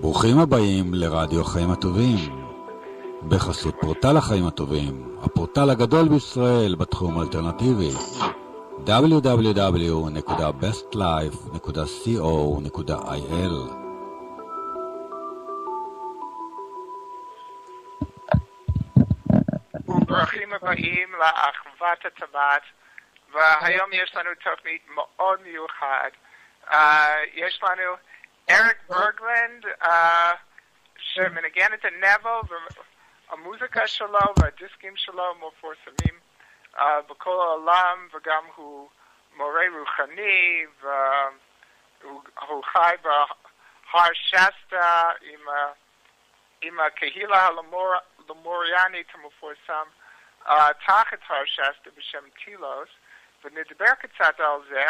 ברוכים הבאים לרדיו החיים הטובים, בחסות פורטל החיים הטובים, הפורטל הגדול בישראל בתחום האלטרנטיבי, www.bestlife.co.il. ברוכים הבאים לאחוות הטבעת, והיום יש לנו תוכנית מאוד מיוחד. יש לנו אריק ברגלנד שמנגן את הנבל, והמוזיקה שלו והדיסקים שלו מפורסמים בכל העולם, וגם הוא מורה רוחני, והוא חי בהר שסטה עם הקהילה הלמוריאנית המפורסם תחת הר שסטה בשם טילוס, ונדבר קצת על זה.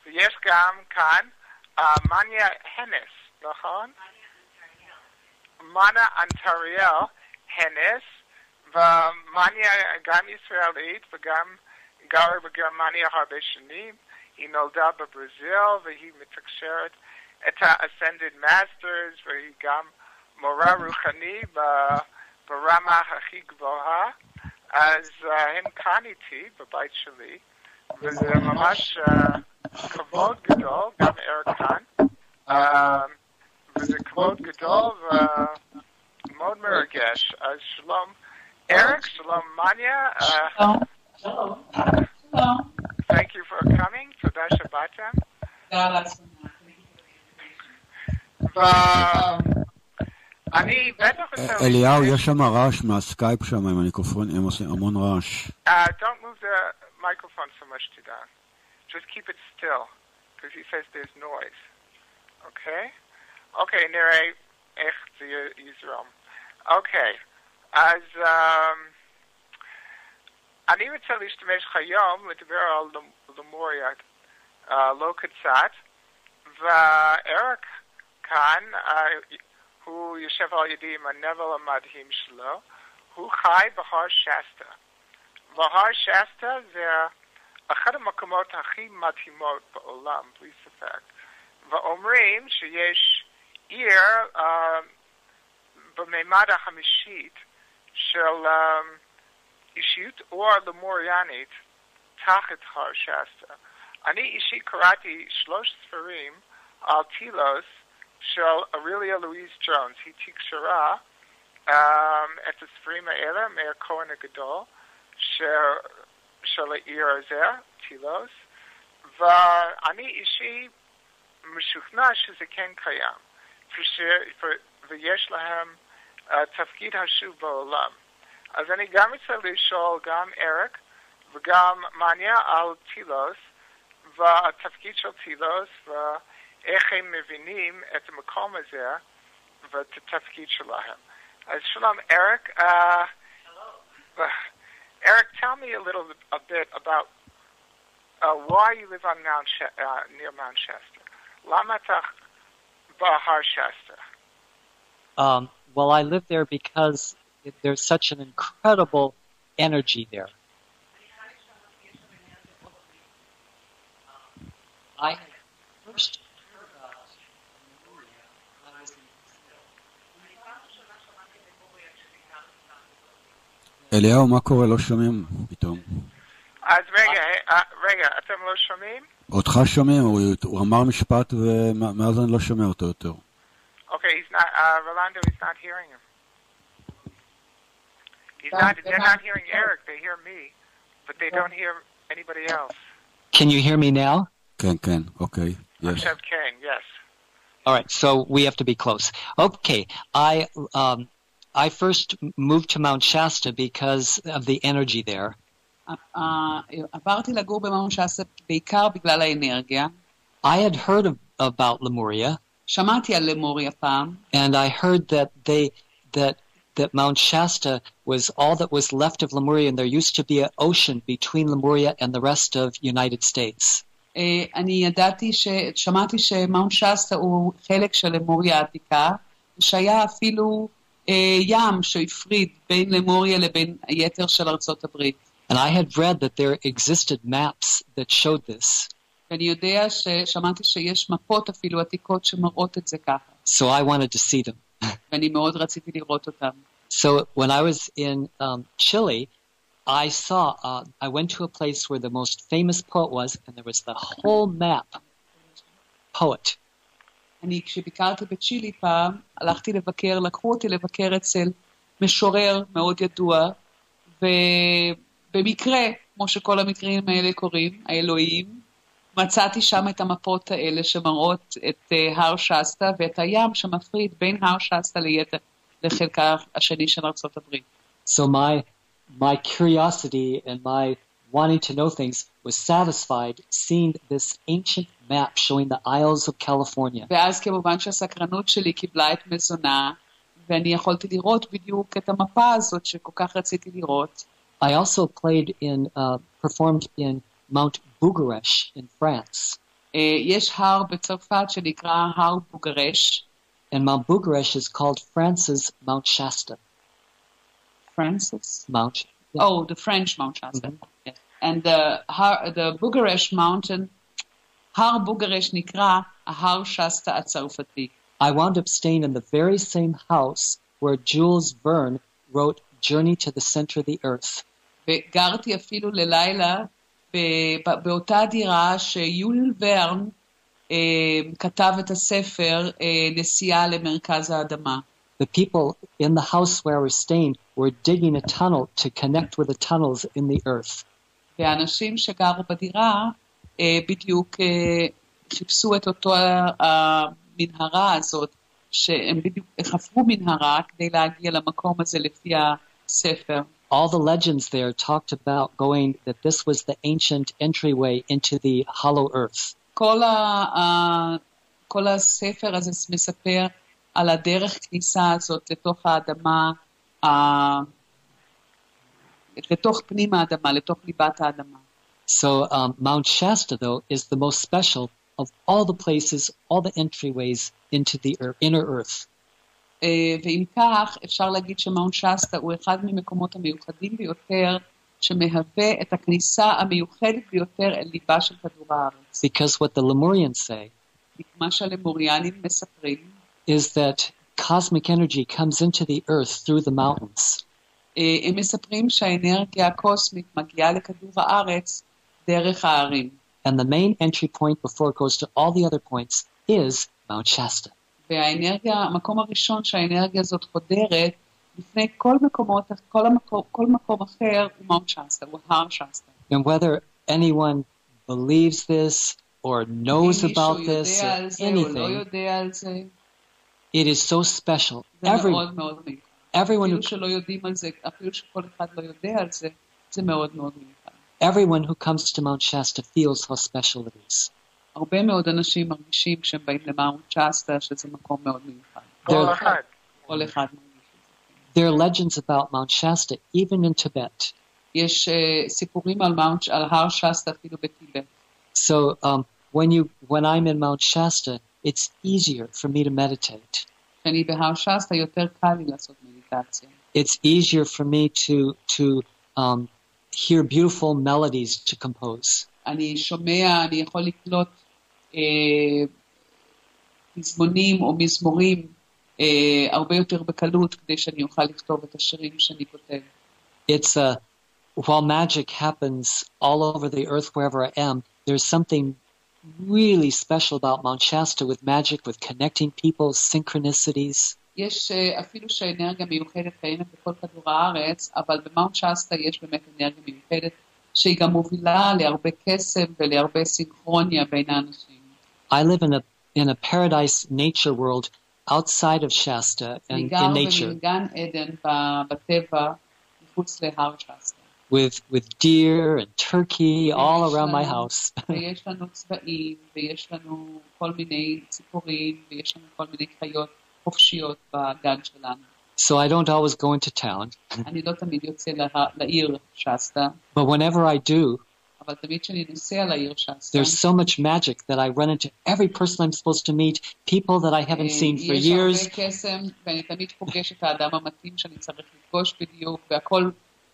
ויש גם כאן מניה הנס, נכון? מניה אנטריאל הנס, ומניה גם ישראלית וגם גרה בגרמניה הרבה שנים. היא נולדה בברזיל והיא מתקשרת את ה-Ascended Masters, והיא גם מורה רוחני ברמה הכי גבוהה. אז הם כאן איתי בבית שלי, וזה ממש כבוד גדול, גם אריק כאן, וזה כבוד גדול ומאוד מרגש. אז שלום אריק, שלום מניה. שלום. Thank you for coming, תודה שבאתם. אני בטח... אליהו, יש שם רעש מהסקייפ שם עם המיקרופון, הם עושים המון רעש. Don't move the microphone so much to down. Just keep it still, because he says there's noise. Okay? Okay, נראה איך זה יזרום. Okay, אז אני רוצה להשתמש היום לדבר על למוריה לא קצת, ואריק כאן, הוא יושב על ידי עם הנבל המדהים שלו, הוא חי בהר שסטה. והר שסטה זה אחד המקומות הכי מדהימות בעולם, בלי ספק. ואומרים שיש עיר בממד החמישית של אישיות אור למוריאנית תחת הר שסטה. אני אישית קראתי 3 ספרים על טילוס של אורליה לואיז ג'ונס. היא תקשרה את הספרים האלה מהכהן הגדול של העיר הזה, טילוס, ואני אישי משוכנע שזה כן קיים, ויש להם תפקיד חשוב בעולם. אז אני גם רוצה לשאול גם אריק וגם מניה על טילוס, והתפקיד של טילוס, ואיך הם מבינים את המקום הזה ואת התפקיד שלהם. אז שלום אריק. Eric, tell me a bit about why you live on near Mount Shasta. Lama tak Bahar Shasta. Well, I live there because there's such an incredible energy there. I first heard about Lemuria when I was in אליהו, מה קורה? לא שומעים פתאום. אז רגע, אתם לא שומעים? אותך שומעים, הוא אמר משפט ומאז אני לא שומע אותו יותר. Okay, Rolando is not hearing him. They're not hearing Eric, they hear me, but they don't hear anybody else. Can you hear me now? כן, okay, yes. עכשיו כן, yes. All right, so we have to be close. Okay, I first moved to Mount Shasta because of the energy there. עברתי לגור במאונט שסטה בעיקר בגלל האנרגיה. I had heard about Lemuria. שמעתי על למוריה פעם. And I heard that Mount Shasta was all that was left of Lemuria, and there used to be an ocean between Lemuria and the rest of United States. אני שמעתי שמאונט שסטה הוא חלק של למוריה העתיקה, שהיה אפילו ים שהפריד בין למוריה לבין היתר של ארצות הברית. And I had read that there existed maps that showed this. ואני יודע ששמעתי שיש מפות אפילו עתיקות שמראות את זה ככה. So I wanted to see them. ואני מאוד רציתי לראות אותם. So when I was in Chile, I went to a place where the most famous poet was, and there was the whole map. Poet. אני כשביקרתי בצ'ילי פעם, לקחו אותי לבקר אצל משורר מאוד ידוע, ובמקרה, כמו שכל המקרים האלה קוראים, האלוהים, מצאתי שם את המפות האלה שמראות את הר שסטה ואת הים שמפריד בין הר שסטה לחלקה השני של ארצות הברית. So my curiosity and my wanting to know things was satisfied seeing this ancient map showing the Isles of California. ואז כמובן שהסקרנות שלי קיבלה את מזונה, ואני יכולתי לראות בדיוק את המפה הזאת שכל כך רציתי לראות. I also performed in Mount Bugaresh in France. יש הר בצרפת שנקרא הר בוגרש. And Mount Bugaresh is called France's Mount Shasta. France's? Mount. Yeah. Oh, the French Mount Shasta. Mm-hmm. Yes. And the Bugaresh mountain, הר בוגרש נקרא ההר שסטה הצרפתי. I wound up staying in the very same house where Jules Verne wrote Journey to the Center of the Earth. וגרתי אפילו ללילה באותה דירה שיול ורן כתב את הספר נסיעה למרכז האדמה. The people in the house where I was staying were digging a tunnel to connect with the tunnels in the earth. והאנשים שגרו בדירה בדיוק חיפשו את אותו המנהרה הזאת, שהם בדיוק חפרו מנהרה כדי להגיע למקום הזה לפי הספר. All the legends there talked about going that this was the ancient entryway into the hollow earth. כל הספר הזה מספר על הדרך כניסה הזאת לתוך האדמה, לתוך פנים האדמה, לתוך ליבת האדמה. So Mount Shasta, though, is the most special of all the places, all the entryways into the inner earth. ואם כך, אפשר להגיד שמאונט שסטה הוא אחד ממקומות המיוחדים ביותר, שמהווה את הכניסה המיוחדת ביותר אל ליבה של כדור הארץ. Because what the Lemurians say מה שהלמוריאנים מספרים is that cosmic energy comes into the earth through the mountains. הם מספרים שהאנרגיה הקוסמית מגיעה לכדור הארץ דרך הערים. And the main entry point before it goes to all the other points is Mount Shasta. והאנרגיה, המקום הראשון שהאנרגיה הזאת חודרת, לפני כל מקום אחר הוא מאונט שסטה, הוא הר שסטה. And whether anyone believes this or knows about this or anything, it is so special. Everyone who comes to Mount Shasta feels how special it is. הרבה מאוד אנשים מרגישים כשהם באים למאונט שסטה שזה מקום מאוד מיוחד. כל אחד. There are legends about Mount Shasta even in Tibet. יש סיפורים על הר שסטה אפילו בטיבט. So when I'm in Mount Shasta, it's easier for me to meditate. כשאני בהר שסטה יותר קל לי לעשות מדיטציה. It's easier for me to hear beautiful melodies to compose. אני שומע, אני יכול לקלוט מזמונים או מזמורים הרבה יותר בקלות כדי שאני אוכל לכתוב את השירים שאני כותב. It's while magic happens all over the earth wherever I am, there's something really special about Mount Shasta with magic, with connecting people, synchronicities. יש אפילו שהאנרגיה מיוחדת קיימת בכל כדור הארץ, אבל במאונט שסטה יש באמת אנרגיה מיוחדת שהיא גם מובילה להרבה קסם ולהרבה סינכרוניה בין האנשים. I live in a paradise nature world outside of Shasta and in nature. אני גר בגן עדן בטבע מחוץ להר שסטה. With deer and turkey all around my house. ויש לנו צבעים, ויש לנו כל מיני ציפורים, ויש לנו כל מיני חיות חופשיות בגן שלנו. So I don't always go into town. אני לא תמיד יוצא לעיר שסטה. But whenever I do, אבל תמיד שאני נוסע לעיר שסטה, there's so much magic that I run into every person I'm supposed to meet, people that I haven't seen for years. יש הרבה קסם, ואני תמיד פוגש את האדם המתאים שאני צריך לפגוש בדיוק,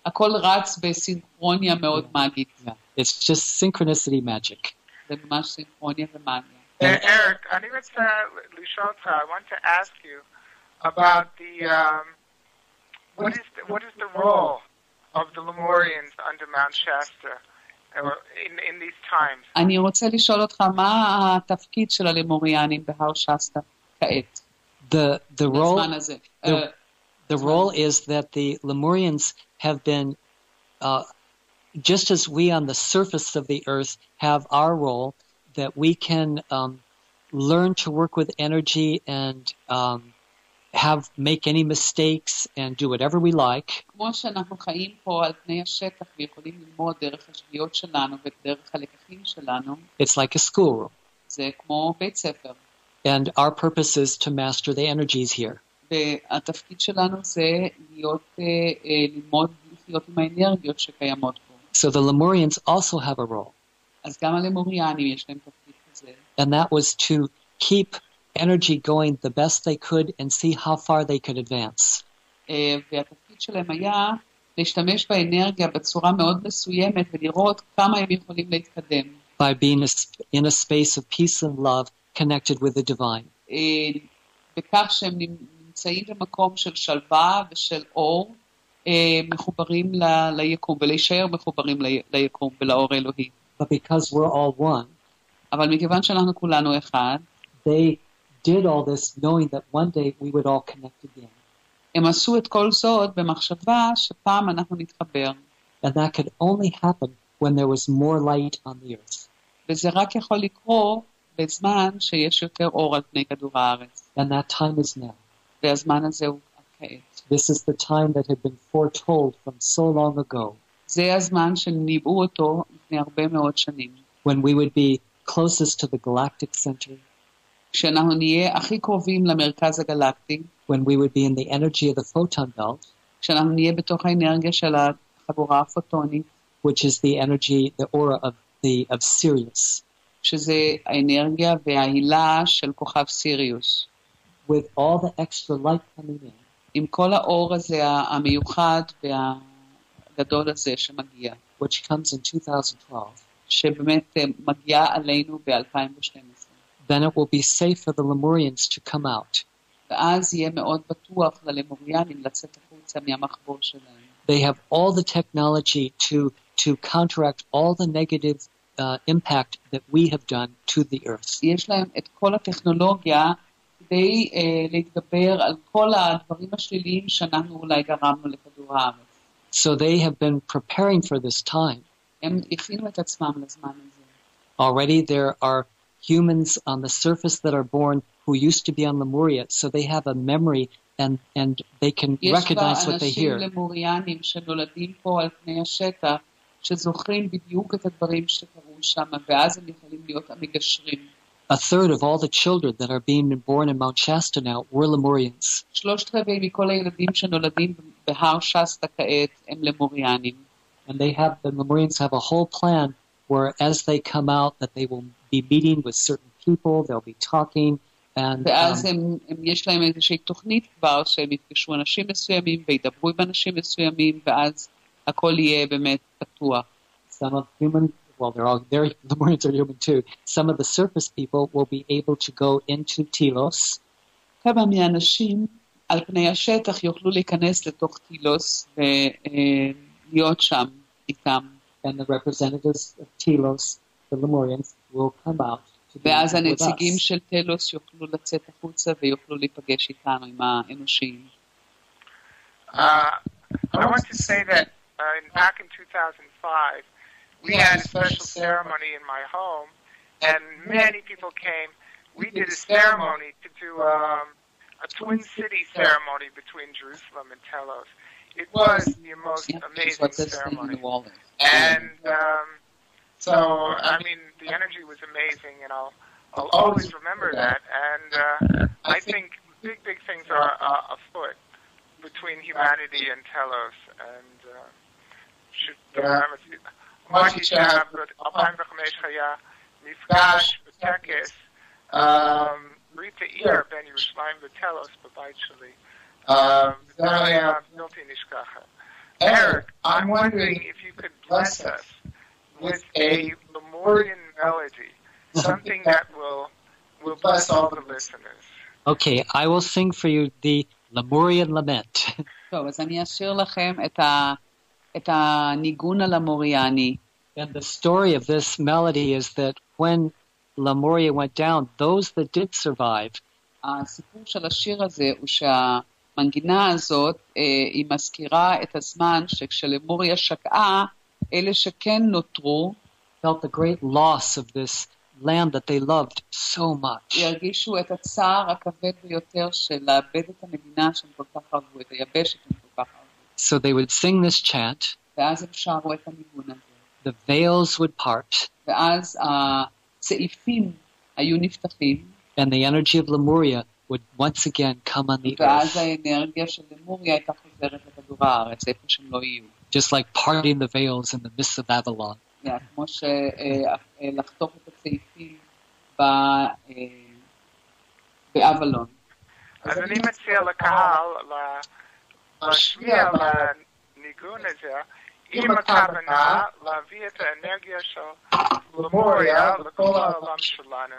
והכל רץ בסינכרוניה מאוד מגית. It's just synchronicity magic. זה ממש סינכרוניה ומאגיה. Eric, אני רוצה לשאול אותך, I want to ask you about what is the role of the Lemurians under Mount Shasta in these times? אני רוצה לשאול אותך מה התפקיד של הלמוריאנים בהר שסטה כעת. The role is that the Lemurians have been, just as we on the surface of the earth have our role, that we can learn to work with energy and make any mistakes and do whatever we like. כמו שאנחנו חיים פה על פני השטח ויכולים ללמוד דרך השגיאות שלנו ודרך הלקחים שלנו. It's like a schoolroom. זה כמו בית ספר. And our purpose is to master the energies here. והתפקיד שלנו זה ללמוד לחיות עם האנרגיות שקיימות פה. So the Lemurians also have a role. אז גם הלמוריאנים יש להם תפקיד כזה. And that was to keep energy going the best they could and see how far they could advance. והתפקיד שלהם היה להשתמש באנרגיה בצורה מאוד מסוימת ולראות כמה הם יכולים להתקדם. By being in a space of peace and love connected with the divine. בכך שהם נמצאים במקום של שלווה ושל אור, מחוברים ליקום, ולהישאר מחוברים ליקום ולאור אלוהי. But because we're all one, אבל מכיוון שאנחנו כולנו אחד, they did all this knowing that one day we would all connect again. הם עשו את כל זאת במחשבה שפעם אנחנו נתחבר. And that could only happen when there was more light on the earth. וזה רק יכול לקרות בזמן שיש יותר אור על פני כדור הארץ. And that time is now. והזמן הזה הוא כעת. This is the time that had been foretold from so long ago. זה הזמן שניבאו אותו לפני הרבה מאוד שנים. When we would be closest to the galactic center. כשאנחנו נהיה הכי קרובים למרכז הגלקטי. When we would be in the energy of the photon belt. כשאנחנו נהיה בתוך האנרגיה של החגורה הפוטונית. Which is the energy, the aura of Sirius. שזה האנרגיה וההילה של כוכב סיריוס. With all the extra light coming in. עם כל האור הזה המיוחד והגדול הזה שמגיע. Which comes in 2012. שבאמת מגיע עלינו ב-2012. Then it will be safe for the Lemurians to come out. ואז יהיה מאוד בטוח ללמוריאנים לצאת החוצה מהמחבור שלהם. They have all the technology to counteract all the negative impact that we have done to the earth. יש להם את כל הטכנולוגיה כדי להתגבר על כל הדברים השליליים שאנחנו אולי גרמנו לכדור הארץ. So they have been preparing for this time. הם הכינו את עצמם לזמן הזה. Already there are humans on the surface that are born who used to be on Lemuria, so they have a memory and they can recognize what they hear. יש אנשים למוריאנים שנולדים פה על פני השטח, שזוכרים בדיוק את הדברים שקרו שם, ואז הם יכולים להיות המגשרים. A third of all the children that are being born in Mount Shasta now were Lemurians. 3/4 מכל הילדים שנולדים בהר שסטה כעת הם למוריאנים. And the Lemurians have a whole plan where as they come out that they will be meeting with certain people, they'll be talking, and ואז יש להם איזושהי תוכנית כבר שהם יפגשו אנשים מסוימים וידברו עם אנשים מסוימים, ואז הכל יהיה באמת פתוח. Some of human, well, the Lemurians are human too. Some of the surface people will be able to go into Telos. כמה מהאנשים על פני השטח יוכלו להיכנס לתוך טילוס ולהיות שם איתם. And the representatives of Telos, the Lemurians, will come out to be ואז with הנציגים us. של טלוס יוכלו לצאת החוצה ויוכלו להיפגש איתנו, עם האנושיים. I want to say that back in 2005, we had a special ceremony in my home, and many people came. We did a ceremony to do a twin city ceremony between Jerusalem and Telos. It was the most amazing ceremony. And so, I mean, the energy was amazing, and I'll always remember that. And I think big things are afoot between humanity and Telos. And אמרתי ב-2005 היה מפגש בטקס ברית העיר בין ירושלים וטלוס בבית שלי. זה היה בלתי נשכח. Eric, I'm wondering if you could bless us with a Lemurian melody, something that will will bless all the listeners. Okay, I will sing for you the Lemurian Lament. טוב, אז אני אשאיר לכם את הניגון הלמוריאני. And the story of this melody is that when Lemuria went down, those that did survive, הסיפור של השיר הזה הוא שהמנגינה הזאת היא מזכירה את הזמן שכשלמוריה שקעה, אלה שכן נותרו, felt the great loss of this land that they loved so much. ירגישו את הצער הכבד ביותר של לאבד את המדינה שהם כל כך אהבו, את היבשת הם כל כך אהבו. So they would sing this chant, ואז הם שרו את הניגון הזה. the veils would part, ואז הצעיפים היו נפתחים, and the energy of Lemuria would once again come on the ואז earth, האנרגיה של למוריה הייתה חוזרת לכדור הארץ, איפה שהם לא יהיו. just like parting the veils in the midst of Avalon. כמו שלחתוך את הצעיפים באבלון. אז אני מציע לקהל להשמיע לניגון הזה עם הכוונה להביא את האנרגיה של למוריה לכל העולם שלנו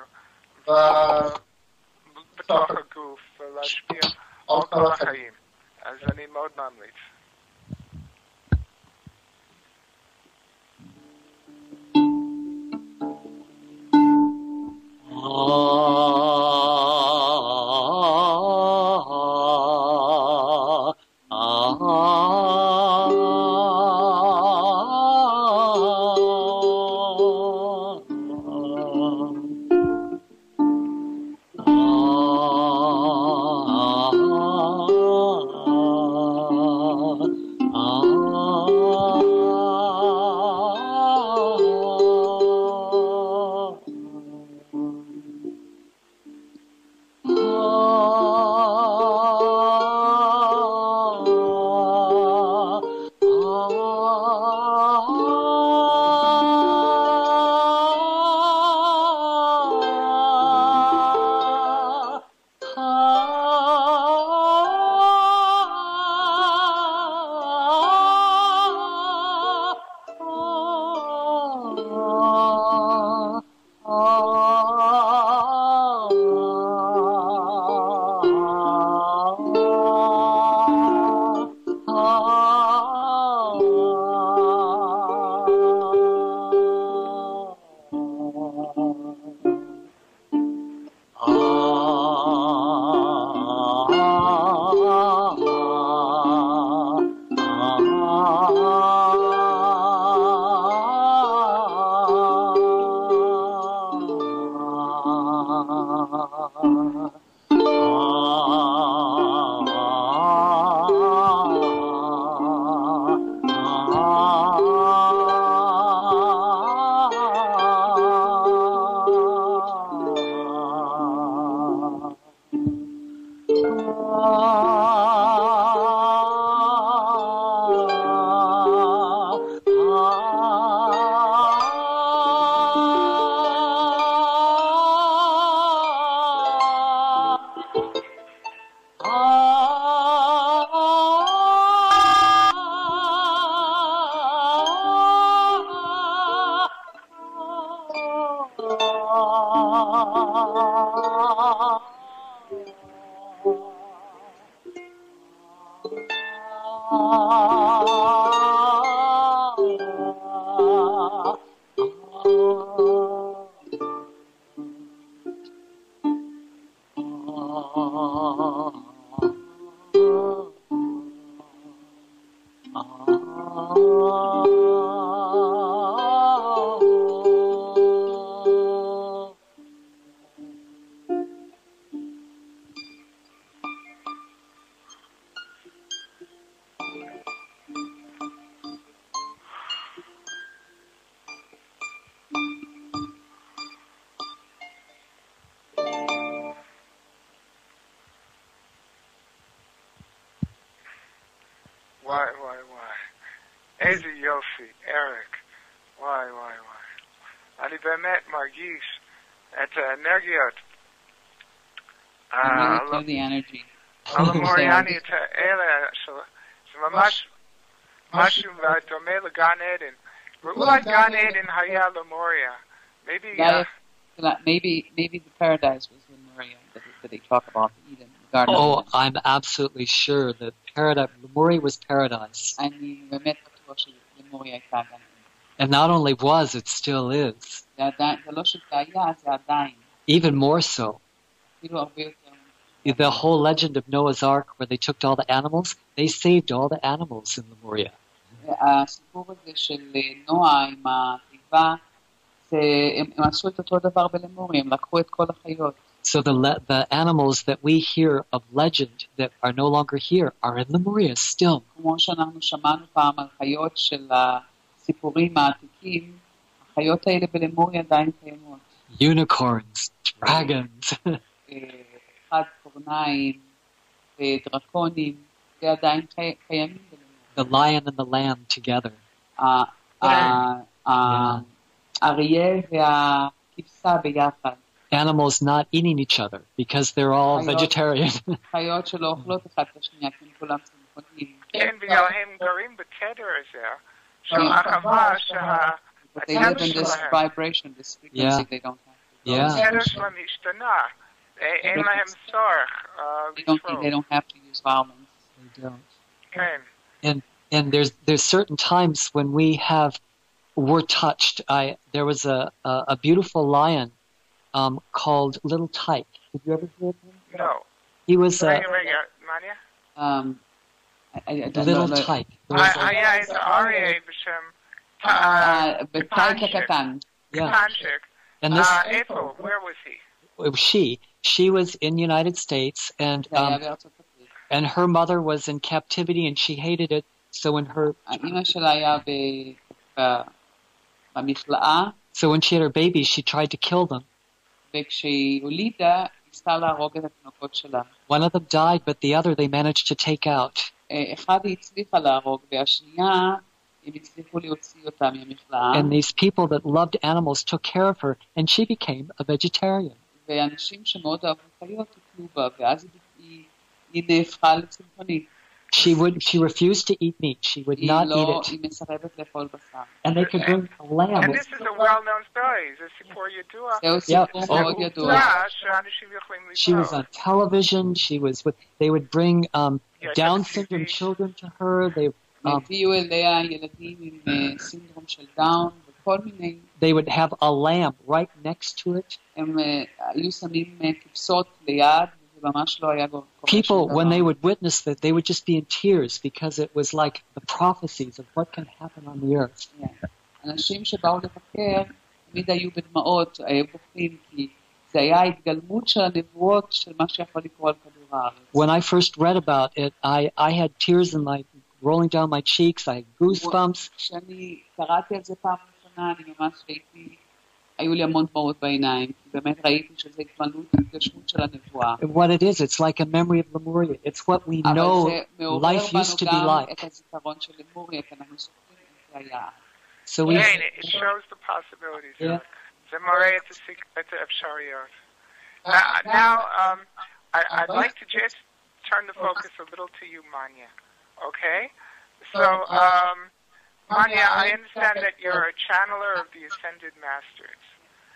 בתוך הגוף ולהשפיע על כל החיים. אז אני מאוד ממליץ. איזה יופי, אריק. וואי. אני באמת מרגיש את האנרגיות. הלמוריאנית האלה, שממש משהו דומה לגן עדן. אולי גן עדן היה למוריה. Maybe the paradise Lemuria that they talk about Eden, the Garden of Eden. I'm absolutely sure that Lemuria was paradise. אני באמת בטוח שלמוריה הייתה גן. And not only was, it still is. זה לא שזה היה, זה עדיין. Even more so. אפילו הרבה יותר. The whole legend of Noah's Ark, where they took all the animals, they saved all the animals in Lemuria. הסיפור הזה של נועה עם התיבה, הם עשו את אותו דבר בלמוריה, הם לקחו את כל החיות. So the animals that we hear of legend that are no longer here are in Lemuria still. כמו שאנחנו שמענו פעם על חיות של הסיפורים העתיקים, החיות האלה בלמוריה עדיין קיימות. Unicorns, dragons. חד קורניים, דרקונים, זה עדיין קיימים בלמוריה. The lion and the lamb together. האריה והכבשה ביחד. Animals not eating each other because they're all vegetarian. חיות שלא אוכלות אחד את השנייה, כי הם כולם צמחונים. כן, בגלל הם גרים בתדר הזה, שהאחווה But they live in this vibration, this frequency, they don't have to. התדר שלהם השתנה, אין להם צורך לשרוד. They don't have to use violence. They don't. כן. And there's certain times when we're touched. There was a beautiful lion called Little Tyke. Did you ever hear of him? No. He was Little Tyke. היה איזה אריה בשם בטייק הקטן. קטנצ'יק. איפה? Where was he? She was in the United States, and her mother was in captivity, and she hated it. So when אמא שלה היה במכלאה. So when she had her babies, she tried to kill them. וכשהיא הולידה, ניסתה להרוג את התינוקות שלה. One of them died, but the other they managed to take out. אחד היא הצליחה להרוג, והשנייה הם הצליחו להוציא אותה מהמכלאה. And these people that loved animals took care of her, and she became a vegetarian. ואנשים שמאוד אהבו חיות טיפלו בה, ואז היא נהפכה לצמחונית. She refused to eat meat. She would not eat it. היא מסרבת לאכול בשר. And they could bring a lamb. And this is a well-known story. זה סיפור ידוע. זהו סיפור מאוד ידוע. שאנשים יכולים לקרוא. She was on television. They would bring Down syndrome children to her. הביאו אליה ילדים עם סינדרום של דאון וכל מיני. They would have a lamb right next to it. הם היו שמים כבשות ליד. People, when they would witness that, they would just be in tears because it was like the prophecies of what can happen on the earth. אנשים שבאו לבקר תמיד היו בדמעות, היו בוכים, כי זה היה התגלמות של הנבואות של מה שיכול לקרות על כדור הארץ. When I first read about it, I had tears rolling down my cheeks. I had goosebumps. כשאני קראתי על זה פעם ראשונה, אני ממש הייתי היו לי המון דמעות בעיניים, כי באמת ראיתי שזה התגשמות של הנבואה. What it is, it's like a memory of Lemuria. It's what we know life used to be like. את הזיכרון של למוריה, כי אנחנו זוכרים את זה היה. So we. It shows the possibilities. זה מראה את האפשרויות. Now, I'd like to just turn the focus a little to you, Manya. Okay? So, Manya, I understand that you're a channeler of the Ascended Masters.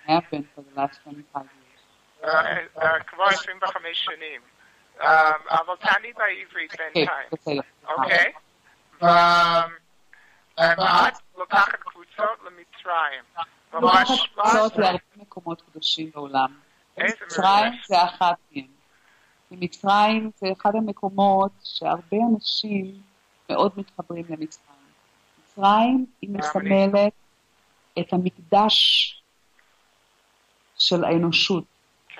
I have been for the last 25 years. כבר 25 שנים. אבל תעני בעברית בינתיים. אוקיי? ואת לוקחת קבוצות למצרים. לוקחת קבוצות להרבה מקומות קדושים בעולם. מצרים זה אחת מהם. מצרים זה אחד המקומות שהרבה אנשים מאוד מתחברים למצרים. מצרים היא מסמלת את המקדש של האנושות.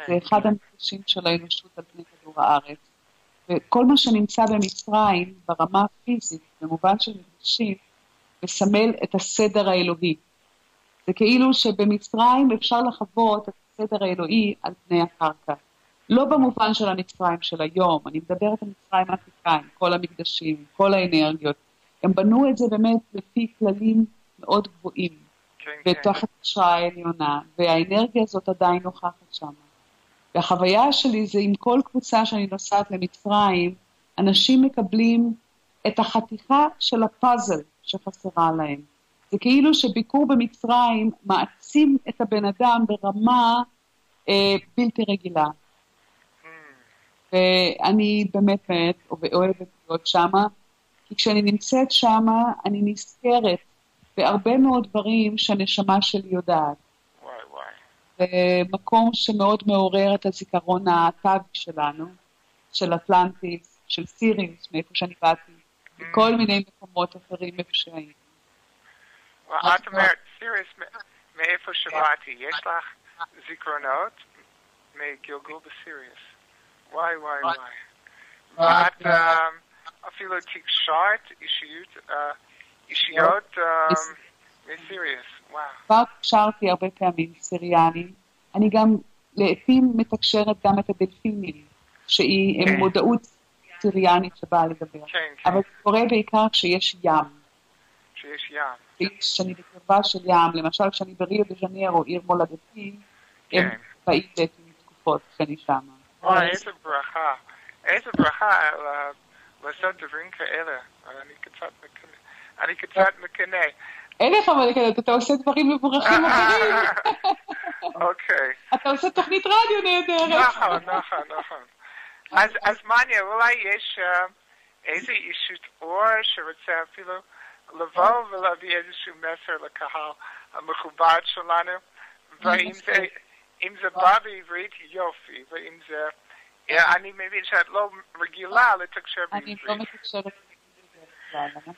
זה אחד המקדשים של האנושות על פני כדור הארץ. וכל מה שנמצא במצרים, ברמה הפיזית, במובן של מקדשים, מסמל את הסדר האלוהי. זה כאילו שבמצרים אפשר לחוות את הסדר האלוהי על פני הקרקע. לא במובן של המצרים של היום, אני מדברת על מצרים העתיקה, עם כל המקדשים, כל האנרגיות. הם בנו את זה באמת לפי כללים מאוד גבוהים, בתחת השראה העליונה, והאנרגיה הזאת עדיין נוכחת שם. והחוויה שלי זה עם כל קבוצה שאני נוסעת למצרים, אנשים מקבלים את החתיכה של הפאזל שחסרה להם. זה כאילו שביקור במצרים מעצים את הבן אדם ברמה בלתי רגילה. ואני באמת אוהבת להיות שמה, כי כשאני נמצאת שמה, אני נזכרת בהרבה מאוד דברים שהנשמה שלי יודעת. מקום שמאוד מעורר את הזיכרון הטבעי שלנו, של אטלנטיס, של סיריוס, מאיפה שאני באתי, וכל מיני מקומות אחרים איפה שהיינו. את אומרת, סיריוס, מאיפה שבאתי, יש לך זיכרונות מגלגול בסיריוס. וואי. ואת אפילו תקשרת אישיות מסיריוס. כבר קשרתי הרבה פעמים סיריאנים. אני גם לעתים מתקשרת גם את הדלפינים, שהיא מודעות סיריאנית שבאה לדבר. אבל זה קורה בעיקר כשיש ים. כשאני בקרבה של ים, למשל כשאני בריו דה ז'ניירו, עיר מולדתי, הם באים לעתים תקופות כשאני שמה. וואי, איזה ברכה לעשות דברים כאלה. אני קצת מקנא. אין לך מה לקנות, אתה עושה דברים מבורכים אחרים. אוקיי. אתה עושה תוכנית רדיו נהדרת. נכון. אז מעניין, אולי יש איזה אישות אור שרוצה אפילו לבוא ולהביא איזשהו מסר לקהל המכובד שלנו, ואם זה בא בעברית, יופי, ואם זה... אני מבין שאת לא רגילה לתקשר בעברית. אני לא מתקשרת בעברית.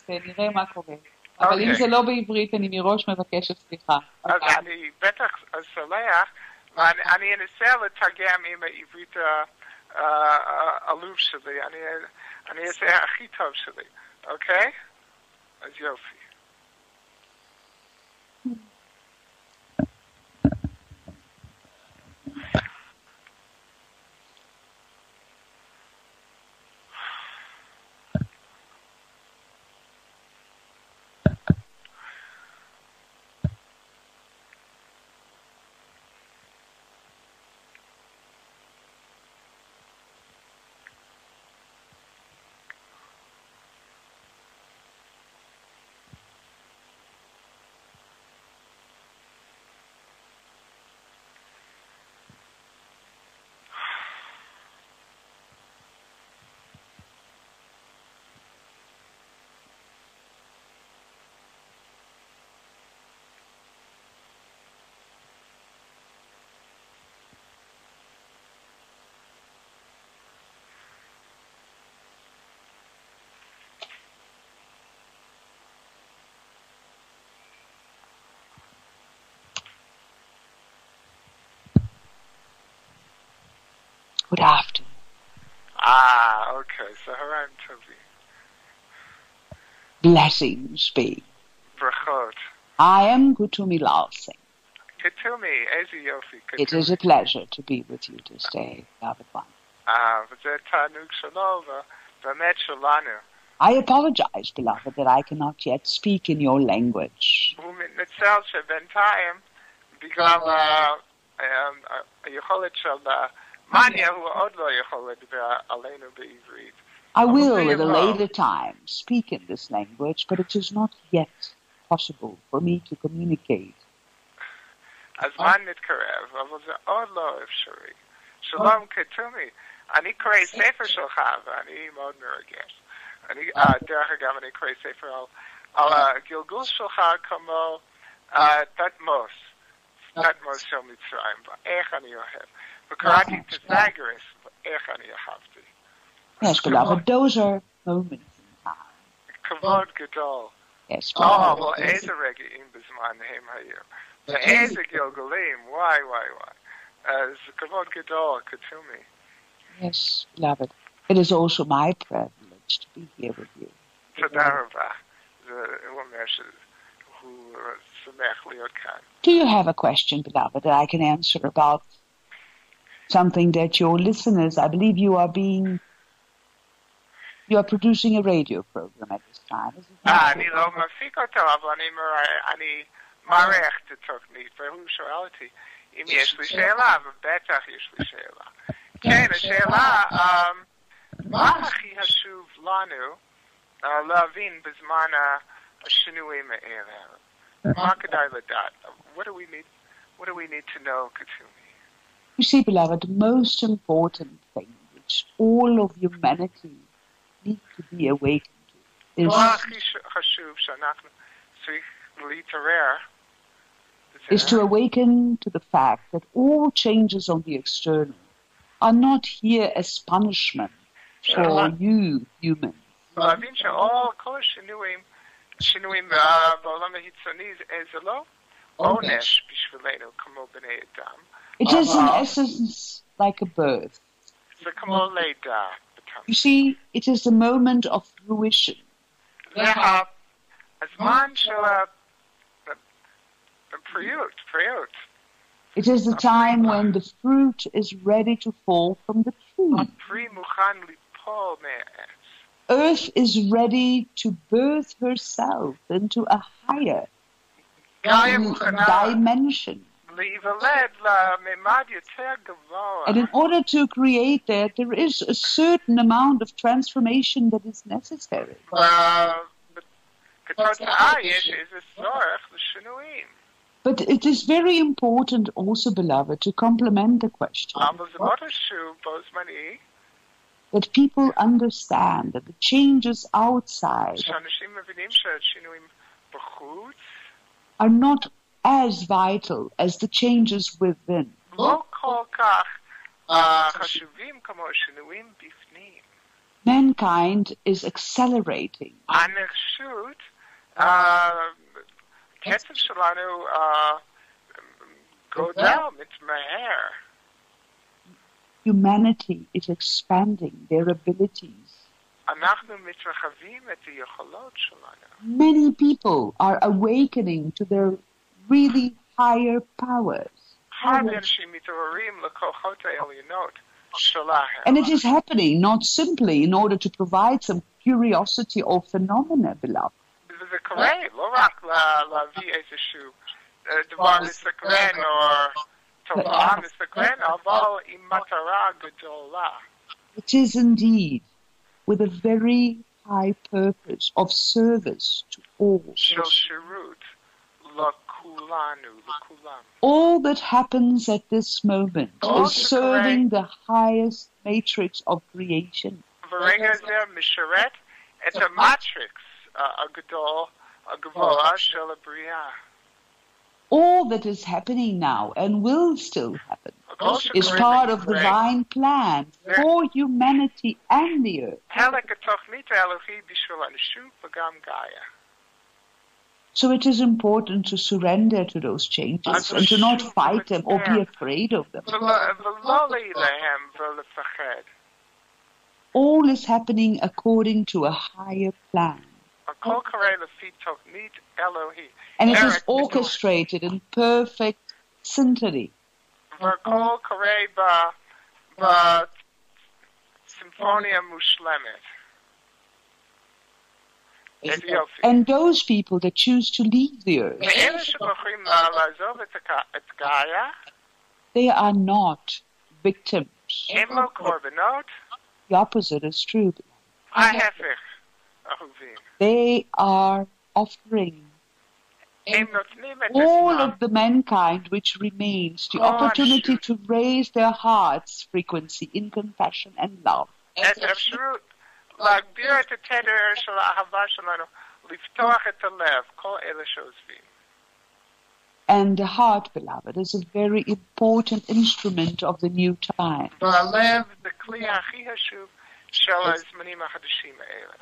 נראה מה קורה. אבל אם זה לא בעברית, אני מראש מבקשת סליחה. אז אני בטח סולח, ואני אנסה לתרגם עם העברית העלוב שלי. אני אעשה הכי טוב שלי, אוקיי? אז יופי. Good afternoon. Okay, so Haran Tovi. Blessings be. Brachot. I am Kutumi Larsing. Kutumi, Ezi Yofi. It is a pleasure to be with you this day, beloved one. V'zeh Tanuk Shalom, v'amet Shalanu. I apologize, beloved, that I cannot yet speak in your language. ומתנצל שבינתיים, בגלל היכולת של מניה, הוא עוד לא יכול לדבר עלינו בעברית. I will at a later time speak in this language, but it is not yet possible for me to communicate. הזמן מתקרב, אבל זה עוד לא אפשרי. שלום כתומי, אני קורא ספר שלך, ואני מאוד מרגש. דרך אגב, אני קורא ספר על הגלגול שלך כמו תתמוס של מצרים, ואיך אני אוהב. וקראתי פיתגורס, ואיך אני אהבתי. Yes, beloved, those are moments in time. כבוד גדול. Yes, אבל איזה רגעים בזמן הם היו. ואיזה גלגולים, וואי. אז כבוד גדול, כתומי. Yes, beloved. It is also my privilege to be here with you. תודה רבה. הוא אומר שהוא שמח להיות כאן. Do you have a question, beloved, that I can answer about something that your listeners, I believe you are producing a radio program at this time, is it not? אני לא מפיק אותו, אבל אני מערך את התוכנית, והוא שואל אותי אם יש לי שאלה, ובטח יש לי שאלה. כן, השאלה, מה הכי חשוב לנו להבין בזמן השינויים האלה? מה כדאי לדעת? What do we need to know, Katumi? You see, beloved, the most important thing is which all of humanity need to be awakened to is to awaken to the fact that all changes on the external are not here as punishment for you, humans. It is in essence like a birth. You see, it is a moment of fruition. It is the time when the fruit is ready to fall from the tree. Earth is ready to birth herself into a higher dimension. And in order to create that, there is a certain amount of transformation that is necessary. But it is very important also, beloved, to complement the question that people understand that the changes outside are not as vital as the changes within. Mankind is accelerating. Humanity is expanding their abilities. Many people are awakening to their really higher powers. And it is happening not simply in order to provide some curiosity or phenomena, beloved. It is indeed with a very high purpose of service to all. All that happens at this moment is serving the highest matrix of creation. All that is happening now and will still happen is part of the divine plan for humanity and the earth. So it is important to surrender to those changes and to not fight them or be afraid of them. All is happening according to a higher plan. And it is orchestrated in perfect synchrony. And those people that choose to leave the earth, they are not victims. The opposite is true. They are offering all of the mankind which remains the opportunity to raise their heart's frequency in compassion and love. And the heart, beloved, is a very important instrument of the new time.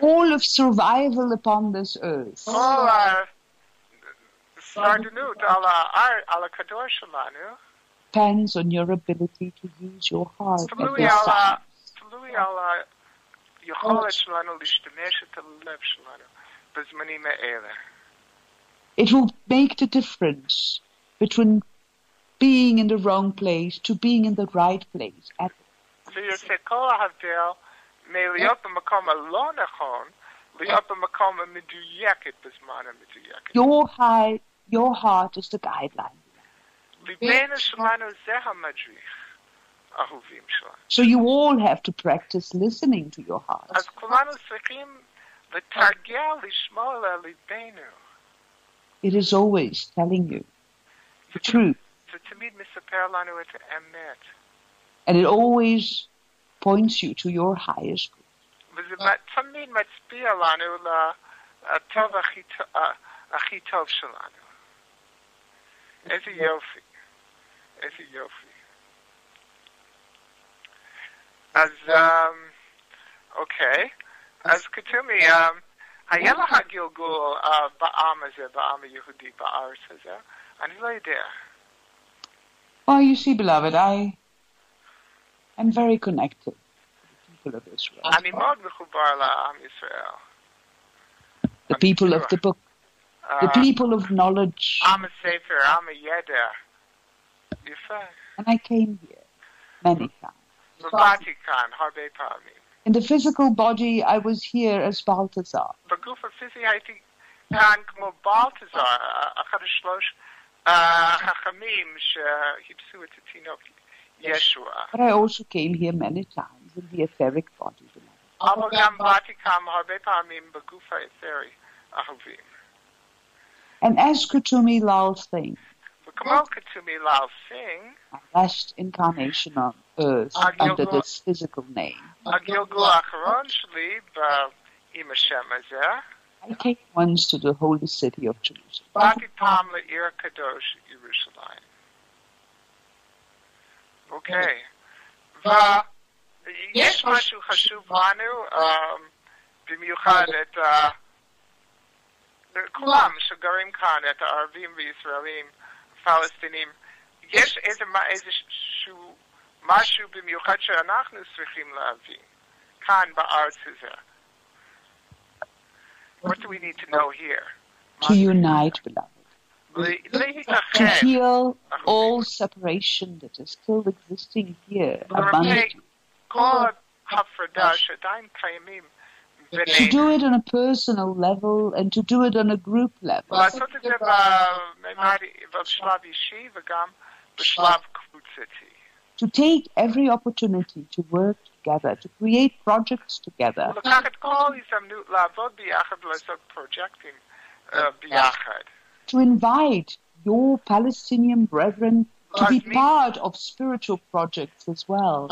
All of survival upon this earth depends on your ability to use your heart at this time. It will make the difference between being in the wrong place to being in the right place. Your heart is the guideline. So you all have to practice listening to your heart. It is always telling you the truth. And it always points you to your highest good. וזה תמיד מצביע לנו לטוב הכי טוב שלנו. איזה יופי. איזה יופי. אז, אוקיי. אז כתוב לי, היה לך גלגול בעם הזה, בעם היהודי, בארץ הזה? אני לא יודע. Oh, you see, beloved, I am very connected to the people of Israel. אני מאוד מחובר לעם ישראל. The people of the book, the people of knowledge. עם הספר, עם הידע. יפה. And I came here many times. ובאתי כאן הרבה פעמים. In the physical body, I was here as Balthazar. בגוף הפיזי הייתי כאן כמו בלטזר, אחד השלוש החכמים שהפסו את התינוק ישוע. But I also came here many times in the etheric body. אבל גם באתי כאן הרבה פעמים בגוף האתרי, אהובים. And as Kutumi Lal Singh, וכמו כתומי לאל סינג, my last incarnation on earth under this physical name, הגלגול האחרון שלי עם השם הזה, I came once to the holy city of Jerusalem. באתי פעם לעיר הקדוש ירושלים. אוקיי. ויש משהו חשוב לנו, במיוחד את כולם שגרים כאן, את הערבים וישראלים, פלסטינים, יש איזשהו משהו במיוחד שאנחנו צריכים להבין, כאן בארץ הזה. What do we need to know here? To unite, beloved. To להתאחד. heal all separation that is still existing here among you. כל הפרדה שעדיין קיימים To בינינו. do it on a personal level and to do it on a group level. לעשות את זה בשלב אישי וגם בשלב קבוצתי. To take every opportunity to work together, to create projects together, ולקחת כל הזדמנות לעבוד ביחד ולעשות פרויקטים ביחד. to invite your Palestinian brethren to be part of spiritual projects as well.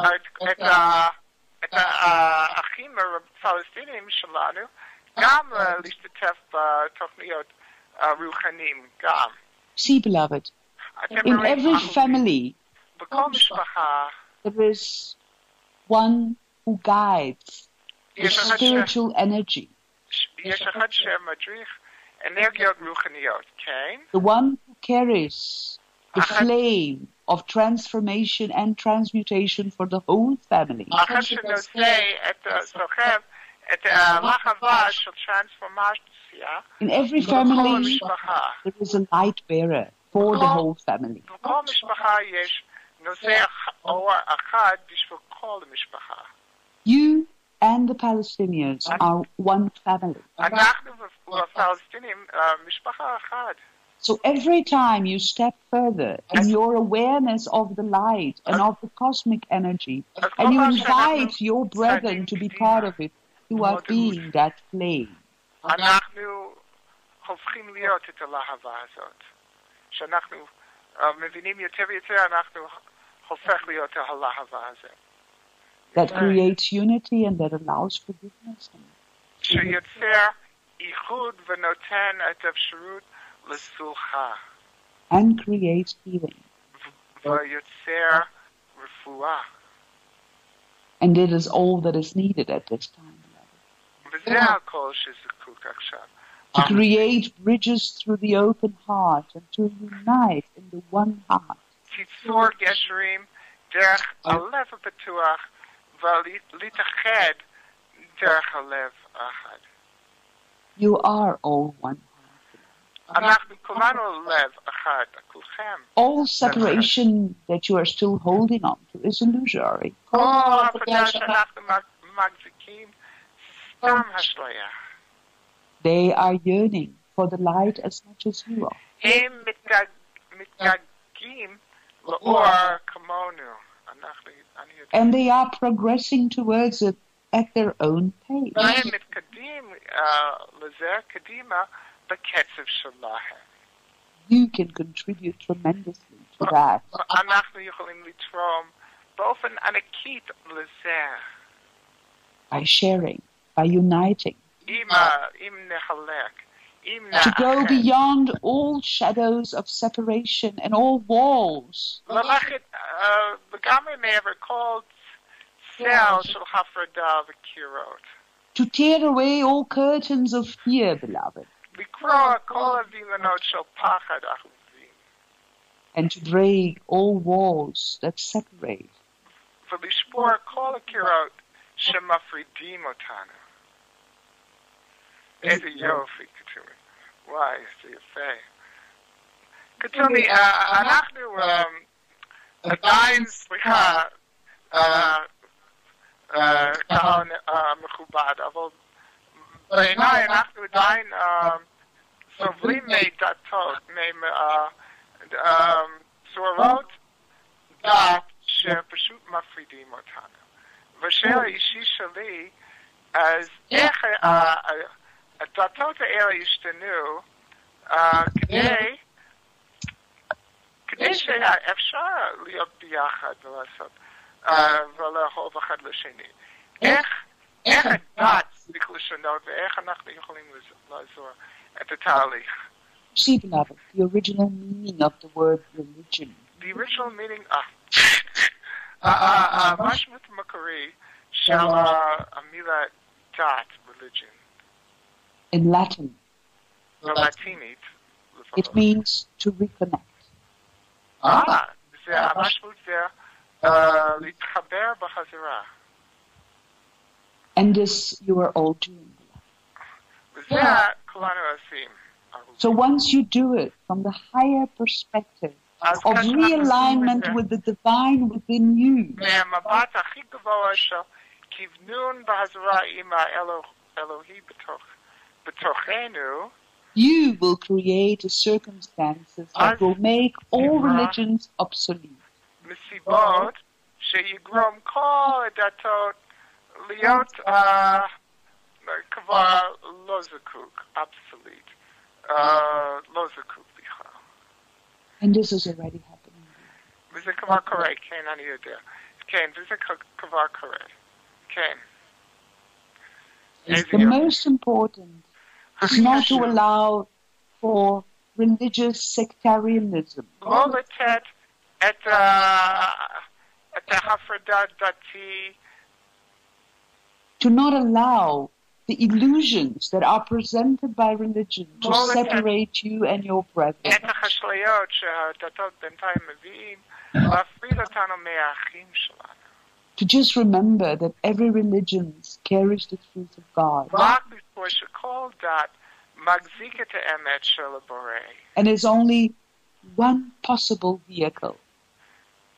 את האחים הפלסטינים שלנו גם להשתתף בתוכניות רוחניים גם. See, beloved, in every family בכל משפחה there is one who guides the יש אחד spiritual energy, יש אחד שמדריך אנרגיות רוחניות, כן? the one who carries the flame of transformation and transmutation for the whole family. אחד שנושא סוחב את המחווה של טרנספורמציה In every בכל family משפחה. there is a light bearer for the whole family. בכל משפחה יש נושא אור אחד בשביל כל המשפחה. You and the Palestinians are one family. אנחנו והפלסטינים משפחה אחת. So every time you step further in your awareness of the light and of the cosmic energy, and you invite your brethren to be part of it, you are being that flame. אנחנו הופכים להיות את הלהבה הזאת. שאנחנו מבינים יותר ויותר, אנחנו הופך להיות הלהבה הזאת. That creates unity and that allows forgiveness. שיוצר איחוד ונותן את האפשרות לסולחה. And creates healing. ויוצר רפואה. And it is all that is needed at this time. וזה הכל שזקוק עכשיו. To create bridges through the open heart and to unite in the one heart. תיצור גשרים דרך הלב הפתוח ולהתאחד דרך הלב האחד. You are all one heart. אנחנו כולנו לב אחד, כולכם. All separation that you are still holding on to is illusory. כל הפרדה שאנחנו מחזיקים סתם אשליה. They are yearning for the light as much as you are. הם מתגעגעים לאור כמונו. And they are progressing towards it at their own pace. והם מתקדמים לזה קדימה בקצב שלהם. You can contribute tremendously to that. אנחנו יכולים לתרום באופן ענקית לזה. By sharing, by uniting. אם נחלק, אם To go נאחד. beyond all shadows of separation and all walls. ללכת לגמרי מעבר כל צל של הפרדה וקירות. To tear away all curtains of fear, beloved. לקרוע כל הווילונות של פחד אחובים. And to break all walls that separate. ולשבור כל הקירות שמפרידים אותנו. איזה יופי, כתובי. וואי, זה יפה. כתובי, אנחנו עדיין, סליחה, קהל מכובד, אבל בעיניי אנחנו עדיין סובלים מדתות, צורות דת שפשוט מפרידים אותנו. והשאלה האישי שלי, אז איך הדתות האלה השתנו כדי שאפשר להיות ביחד ולעשות ולאהוב אחד לשני. איך הדת צריך לשנות ואיך אנחנו יכולים לעזור את התהליך. See, beloved, the original meaning of the word religion. The original meaning, המשמעות המקורי של המילה דת, religion. In Latin, בלטינית. it means to reconnect. זה המשמעות זה להתחבר בחזרה. And this you are all doing. וזה כולנו עושים. So once you do it from the higher perspective of realignment with the divine within you, מהמבט הכי גבוה של כיוונון בחזרה עם האלוהי בתוכנו, you will create circumstances that will make all religions obsolete. מסיבות שיגרום כל הדתות להיות כבר לא זקוק, obsolete. לא זקוק בכלל. And this is already happening. וזה כבר קורה, כן, אני יודע. כן, וזה כבר קורה. כן. The most important is not to allow for religious sectarianism. לא לתת את ההפרדה דתי. To not allow the illusions that are presented by religion to separate you and your brethren. את החשליות שהדתות בינתיים מביאים, להפריד אותנו מהאחים שלנו. To just remember that every religion carries the truth of God. רק בזכור שכל דת מחזיק את האמת של הבורא. And is only one possible vehicle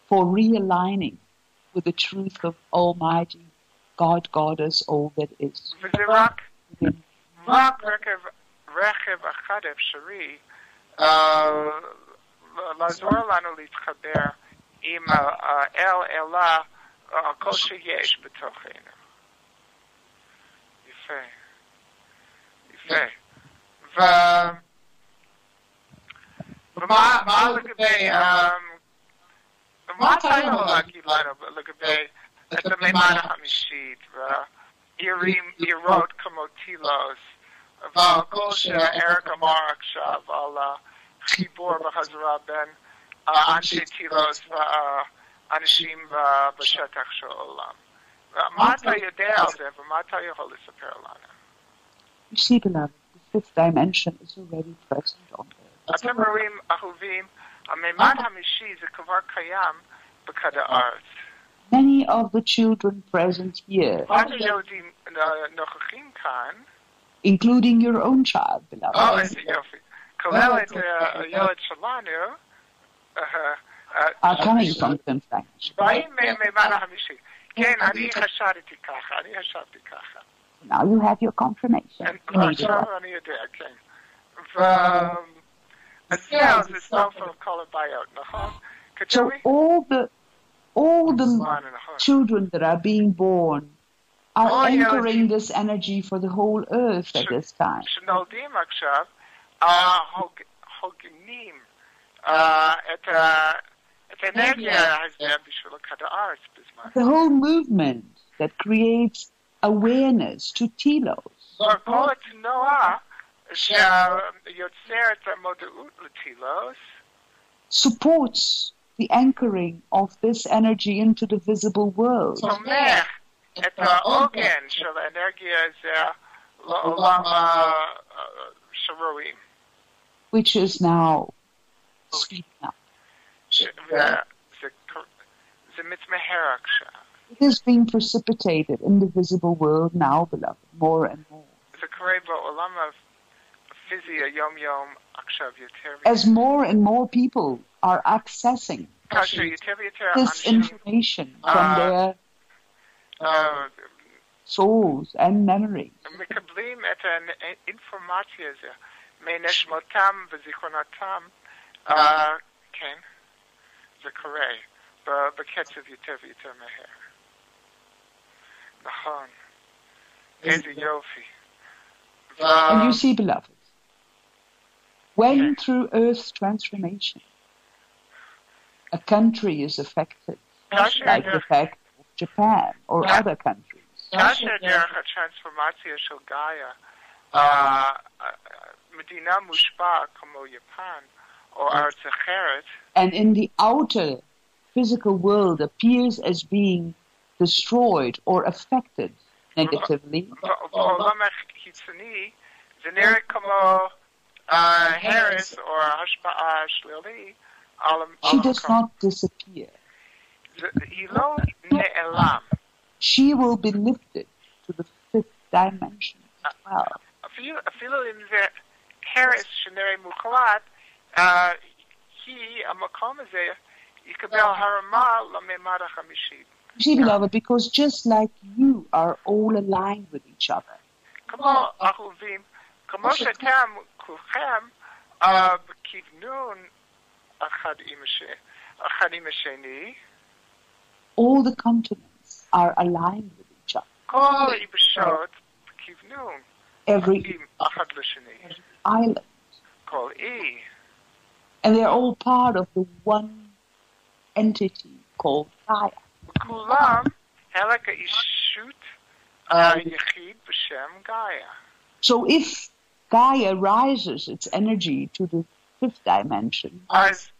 for realigning with the truth of Almighty God, Goddess, all that is. וזה רק רכב אחד אפשרי לעזור לנו להתחבר עם אלה כל שיש בתוכנו. יפה. ומה לגבי, מה אתה יכול להגיד לנו לגבי את המימד החמישית ועירות כמו טילוס ועל כל שאריק אמר עכשיו על החיבור בחזרה בין אנשי טילוס ואנשים בשטח של העולם. מה אתה יודע על זה ומה אתה יכול לספר לנו? You see, beloved, the fifth dimension is already present on earth. אתם רואים, אהובים, המימד החמישי זה כבר קיים בכד הארץ. Many of the children present here, including your own child, beloved, are coming from the fifth dimension. Now you have your confirmation. So all the children that are being born are entering this energy for the whole earth at this time. את האנרגיה הזה בשביל כדור הארץ בזמן. The whole movement that creates awareness to telos. כל התנועה שיוצר את המודעות לטילוס supports the anchoring of this energy into the visible world. תומך את העוגן של האנרגיה הזה לעולם שרואים. Which is now speeding up. זה מתמהר עכשיו. It is being precipitated in the visible world now, beloved, more and more. זה קורה בעולם הפיזי היום-יום עכשיו יותר. As more and more people are accessing כאשר יותר ויותר this אנשים information from their souls and memories. מקבלים את האינפורמציה הזו מנשמתם וזיכרונתם, כן, זה קורה בקצב יותר ויותר מהר. נכון, איזה יופי. And you see, beloved, when through Earth's transformation, a country is affected, like the fact of Japan or other countries, כאשר דרך הטרנספורמציה של גאיה, מדינה מושפעת כמו יפן או ארץ אחרת, and in the outer physical world appears as being destroyed or affected negatively, בעולם החיצוני זה נראה כמו הרס או השפעה שלילי על she does not disappear. היא לא נעלם. She will be lifted to the fifth dimension as well. אפילו אם זה הרס שנראה מוחלט, המקום הזה יקבל הרמה לממד החמישי. You see, beloved, because just like you are all aligned with each other, כמו אהובים, כמו שאתם כולכם בכיוונון אחד עם השני, all the continents are aligned with each other. כל היבשות בכיוונון Every אחד לשני. island. כל אי. And they're all part of the one entity called Gaia. כולם חלק האישות היחיד בשם גאיה. So if Gaia rises its energy to the fifth dimension, אז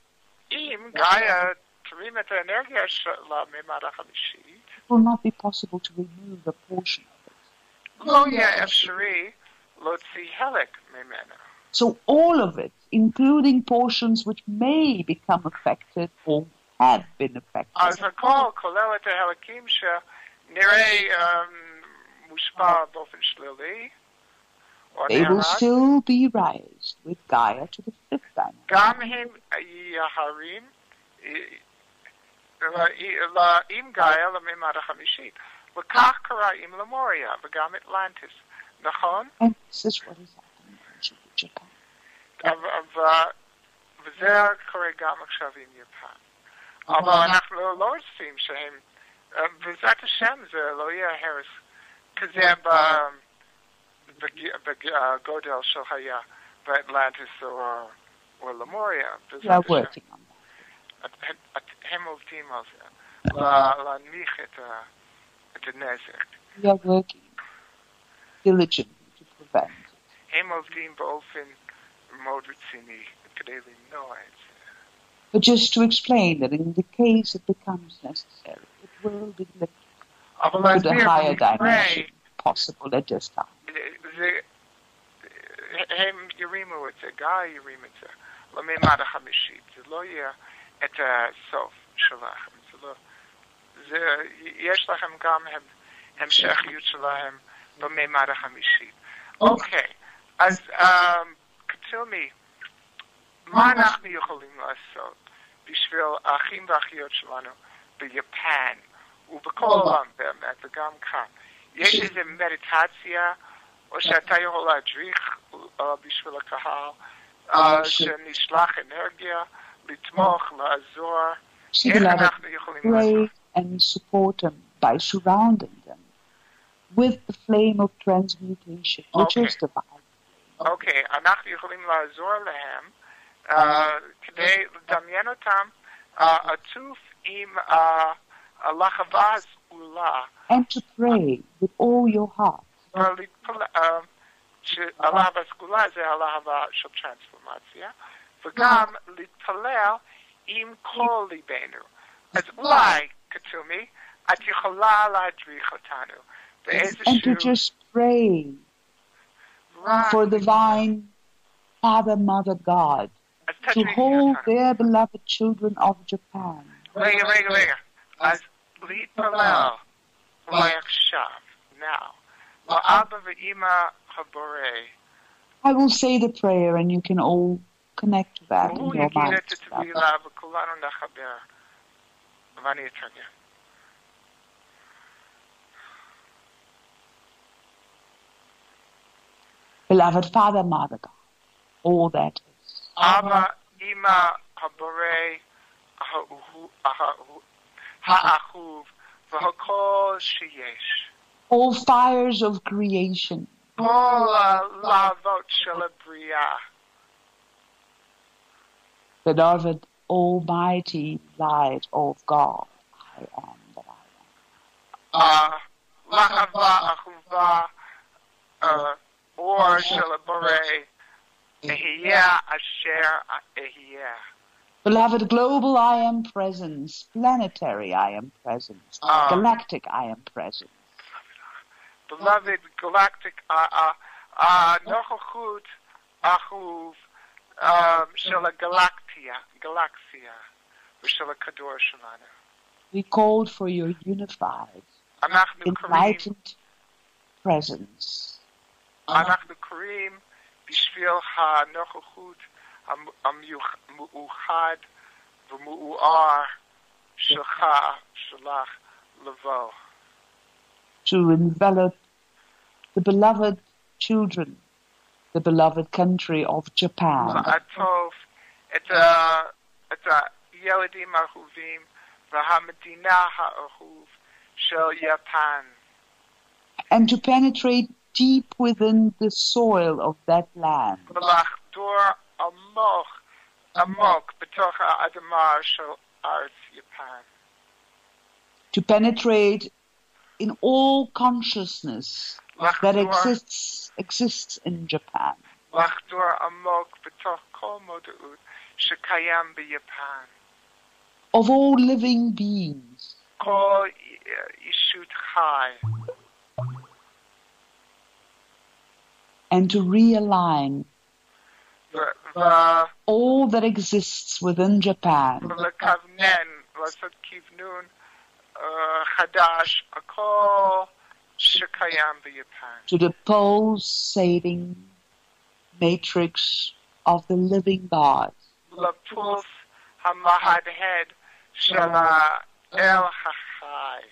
אם גאיה תרים את האנרגיה שלה ממד החמישי, it will not be possible to remove a portion of it. לא יהיה אפשרי להוציא חלק ממנו. So all of it, including portions which may become affected or have been affected, אז הכל כולל את החלקים שנראה מושפע באופן שלילי, they will still be raised with Gaia to the fifth dimension. גם הם יהרים עם גאיה לממד החמישי. וכך קרה עם למוריה וגם אטלנטיס, נכון? And this is what is happening in Japan. וזה קורה גם עכשיו עם יפן. אבל אנחנו לא רוצים שהם, בעזרת השם זה לא יהיה הרס כזה בגודל של היה באטלנטיס או למוריה. We are working on that. הם עובדים על זה, להנמיך את הנזק. We are working diligently to prevent it. הם עובדים באופן מאוד רציני כדי למנוע את זה. But just to explain that in the case it becomes necessary, it will be lifted to the higher dimension possible at this time. הם ירימו את זה, גאי ירים את זה, לממד החמישי. זה לא יהיה את הסוף שלכם. יש לכם גם המשכיות שלהם בממד החמישי. אוקיי, אז כתלמי, מה אנחנו יכולים לעשות בשביל האחים והאחיות שלנו ביפן ובכל העולם באמת וגם כאן? יש איזו מדיטציה או שאתה יכול להדריך בשביל הקהל שנשלח אנרגיה, לתמוך, לעזור? איך אנחנו יכולים לעשות? And support them by surrounding them with the flame of transmutation, which is divine. Okay, אנחנו יכולים לעזור להם כדי לדמיין אותם עטוף עם הלהבה הסגולה. And to pray with all your heart. שהלהבה הסגולה זה הלהבה של טרנספורמציה, וגם להתפלל עם כל ליבנו. אז אולי, כתומי, את יכולה להדריך אותנו באיזשהו... And to just pray for divine Father, Mother, God, to hold their beloved children of Japan. רגע. אז להתפלל אולי עכשיו, now. לאבא ואמא הבורא. I will say the prayer and you can all connect to that in והוא your יגיד mind. את התפילה וכולנו נחבר. ואני אתרגם. Beloved Father, Mother, God, all that is. אבא, אמא הבורא, האהוב, והכל שיש. All fires of creation. כל הלהבות של הבריאה. Beloved Almighty Light of God, I am that I am. להבה, אהובה, אור של הבורא, אהיה אשר אהיה. Beloved global I am presence, planetary I am presence, galactic I am presence. Beloved galactic, נוכחות אהוב של הגלקסיה ושל הכדור שלנו. We called for your unified, enlightened presence. אנחנו קוראים בשביל הנוכחות המאוחד ומאואר שלך, שלך, לבוא. To envelop the beloved children, the beloved country of Japan. לעטוף את הילדים האהובים והמדינה האהוב של יפן. And to penetrate deep within the soil of that land. ולחדור עמוק בתוך האדמה של ארץ יפן. To penetrate in all consciousness that exists in Japan. לחדור עמוק בתוך כל מודעות שקיים ביפן. Of all living beings. כל ישות חי. And to realign all that exists within Japan. ולכוונן, לעשות כוונון חדש, הכל שקיים ביפן. To the pulsating matrix of the living God. לפולס המהדהד של האל החי.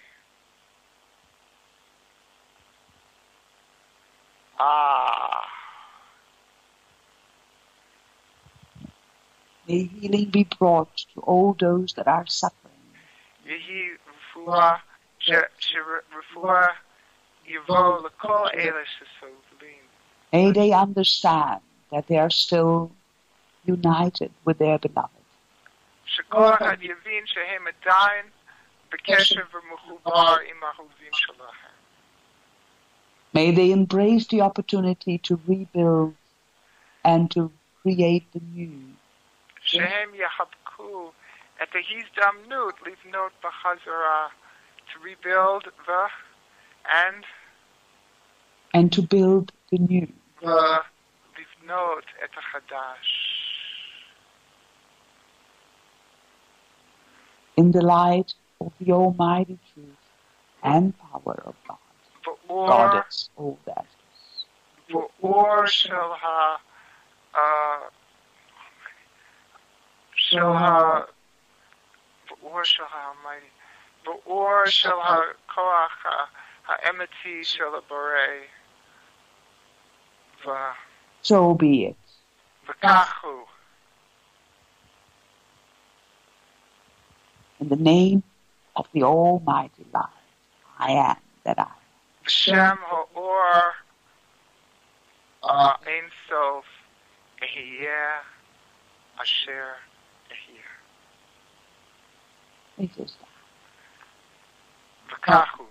May healing be brought to all those that are suffering. יהי רפואה יבוא לכל אלה שסובלים. May they understand that they are still united with their beloved. שכל אחד יבין שהם עדיין בקשר ומחובר עם האהובים שלהם. May they embrace the opportunity to rebuild and to create the new. שהם יחבקו את ההזדמנות לבנות בחזרה, to rebuild and to build the new. ולבנות את החדש. In the light of the almighty truth and power of God. God is all that is. באור של באור של הכוח האמיתי של הבורא. So be it. וכך הוא. In the name of the Almighty Light, I am that I am. בשם האור אין סוף, אהיה אשר אהיה. וכך הוא.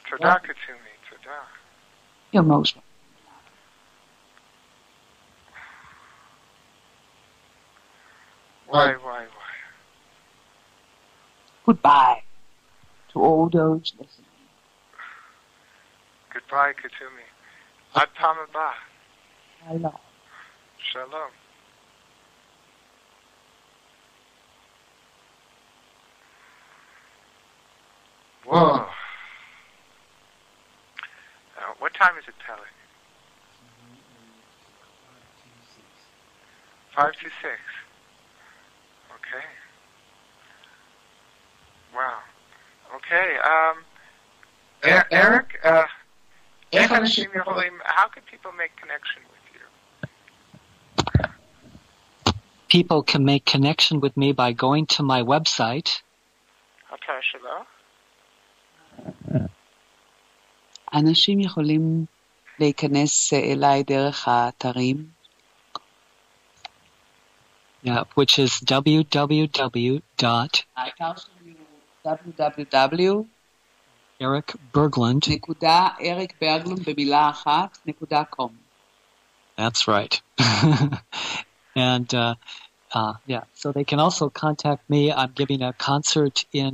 תודה קצומי, תודה. You're most welcome. וואי. Goodbye to all those listening. Goodbye, קצומי. עד פעם הבאה. Hello. שלום. Whoa. What time is it, Pele? 5 to 6. Okay. Wow. Okay. Eric, איך אנשים יכולים, how can people make connection with you? People can make connection with me by going to my website. אתר שלו? אנשים יכולים להיכנס אליי דרך האתרים. Yeah, which is www.ericberglund.com. That's right. And yeah, so they can also contact me. I'm giving a concert in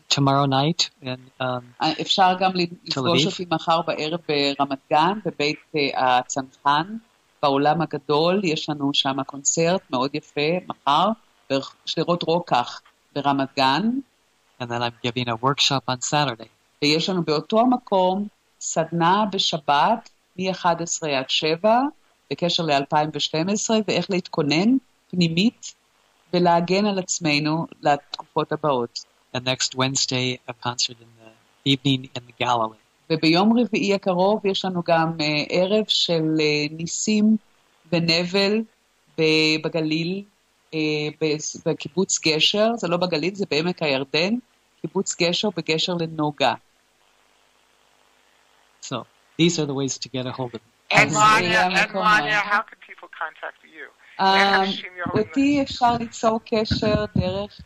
tomorrow night in אפשר גם לפגוש אותי מחר בערב ברמת גן, בבית הצנחן, בעולם הגדול. יש לנו שם קונצרט מאוד יפה מחר, בשדרות רוקח ברמת גן. And then I'm giving a workshop on Saturday. ויש לנו באותו מקום סדנה בשבת מ-11 עד 7 בקשר ל-2012, ואיך להתכונן פנימית ולהגן על עצמנו לתקופות הבאות. And next Wednesday, a concert in the evening in the Galilee. וביום רביעי הקרוב יש לנו גם ערב של ניסים ונבל בגליל, בקיבוץ גשר. זה לא בגליל, זה בעמק הירדן, קיבוץ גשר בגשר לנוגה. So, these are the ways to get a hold of me. And Manya, how can people contact you? אותי אפשר ליצור קשר דרך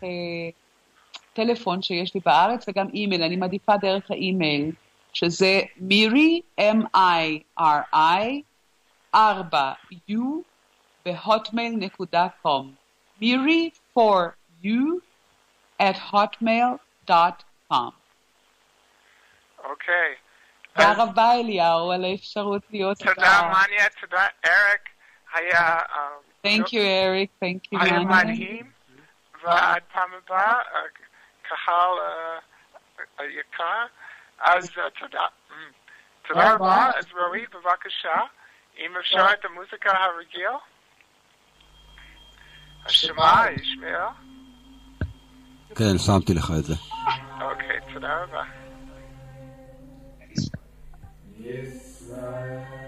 טלפון שיש לי בארץ וגם אימייל. אני מעדיפה דרך האימייל, שזה מירי, M-I-R-I, 4U, ב-hotmail.com. מירי 4U @hotmail.com. אוקיי. תודה רבה אליהו על האפשרות להיות איתך. תודה מניה, תודה אריק. היה... Thank you Eric, thank you היה מניה. מדהים, ועד פעם הבאה, קהל יקר, אז תודה. תודה רבה, אז רועי בבקשה, אם אפשר את המוזיקה הרגיל. השמע, ישמע. כן, שמתי לך את זה. אוקיי, תודה רבה. Yes, right.